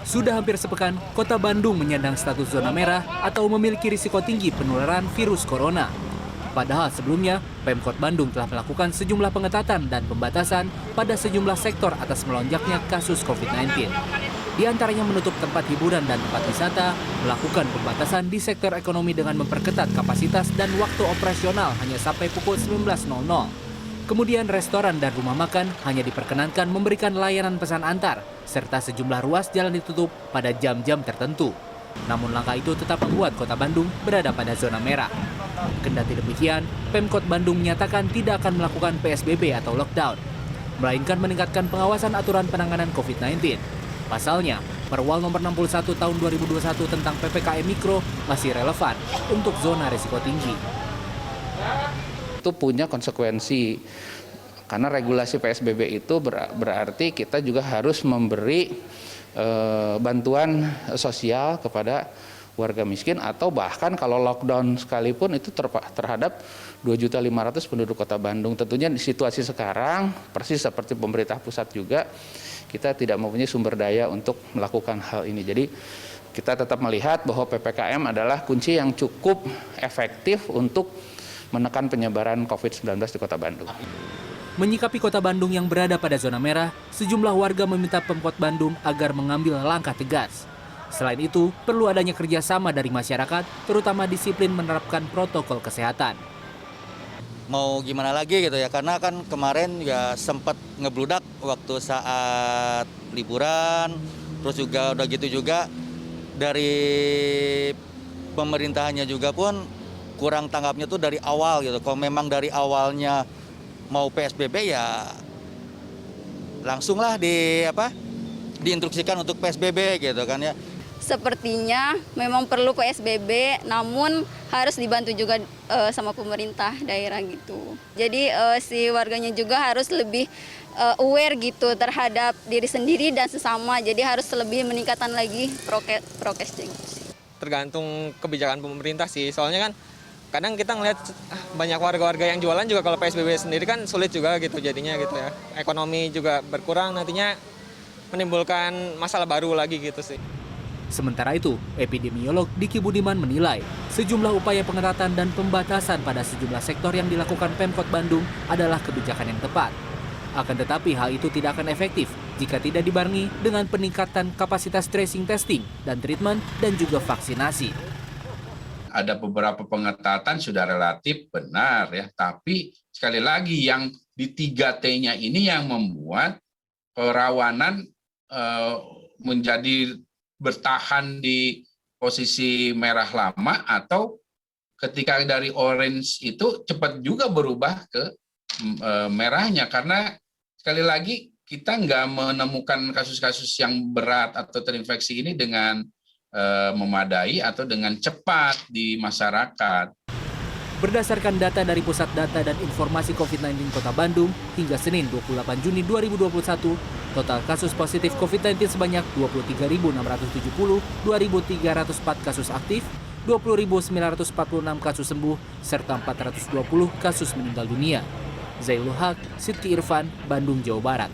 Sudah hampir sepekan, Kota Bandung menyandang status zona merah atau memiliki risiko tinggi penularan virus corona. Padahal sebelumnya, Pemkot Bandung telah melakukan sejumlah pengetatan dan pembatasan pada sejumlah sektor atas melonjaknya kasus COVID-19. Di antaranya menutup tempat hiburan dan tempat wisata, melakukan pembatasan di sektor ekonomi dengan memperketat kapasitas dan waktu operasional hanya sampai pukul 19.00. Kemudian restoran dan rumah makan hanya diperkenankan memberikan layanan pesan antar, serta sejumlah ruas jalan ditutup pada jam-jam tertentu. Namun langkah itu tetap membuat Kota Bandung berada pada zona merah. Kendati demikian, Pemkot Bandung menyatakan tidak akan melakukan PSBB atau lockdown, melainkan meningkatkan pengawasan aturan penanganan COVID-19. Pasalnya, Perwal nomor 61 tahun 2021 tentang PPKM Mikro masih relevan untuk zona risiko tinggi. Itu punya konsekuensi, karena regulasi PSBB itu berarti kita juga harus memberi bantuan sosial kepada warga miskin, atau bahkan kalau lockdown sekalipun itu terhadap 2.500.000 penduduk Kota Bandung. Tentunya di situasi sekarang persis seperti pemerintah pusat juga, kita tidak mempunyai sumber daya untuk melakukan hal ini. Jadi kita tetap melihat bahwa PPKM adalah kunci yang cukup efektif untuk menekan penyebaran COVID-19 di Kota Bandung. Menyikapi Kota Bandung yang berada pada zona merah, sejumlah warga meminta Pemkot Bandung agar mengambil langkah tegas. Selain itu, perlu adanya kerjasama dari masyarakat, terutama disiplin menerapkan protokol kesehatan. Mau gimana lagi gitu ya, karena kan kemarin ya sempat ngebludak waktu saat liburan, terus juga udah gitu juga dari pemerintahannya juga pun kurang tanggapnya tuh dari awal gitu. Kalau memang dari awalnya mau PSBB ya langsunglah diinstruksikan untuk PSBB gitu kan ya. Sepertinya memang perlu PSBB, namun harus dibantu juga sama pemerintah daerah gitu. Jadi si warganya juga harus lebih aware gitu terhadap diri sendiri dan sesama. Jadi harus lebih meningkatkan lagi prokes gitu. Tergantung kebijakan pemerintah sih, soalnya kan kadang kita ngelihat banyak warga-warga yang jualan juga kalau PSBB sendiri kan sulit juga gitu jadinya gitu ya. Ekonomi juga berkurang, nantinya menimbulkan masalah baru lagi gitu sih. Sementara itu, epidemiolog Diki Budiman menilai sejumlah upaya pengetatan dan pembatasan pada sejumlah sektor yang dilakukan Pemkot Bandung adalah kebijakan yang tepat. Akan tetapi hal itu tidak akan efektif jika tidak dibarengi dengan peningkatan kapasitas tracing, testing, dan treatment, dan juga vaksinasi. Ada beberapa pengetatan sudah relatif benar ya, tapi sekali lagi yang di 3T-nya ini yang membuat kerawanan menjadi bertahan di posisi merah lama, atau ketika dari orange itu cepat juga berubah ke merahnya, karena sekali lagi kita nggak menemukan kasus-kasus yang berat atau terinfeksi ini dengan memadai atau dengan cepat di masyarakat. Berdasarkan data dari Pusat Data dan Informasi COVID-19 Kota Bandung, hingga Senin 28 Juni 2021, total kasus positif COVID-19 sebanyak 23.670, 2.304 kasus aktif, 20.946 kasus sembuh, serta 420 kasus meninggal dunia. Zailul Haq, Sidki Irfan, Bandung, Jawa Barat.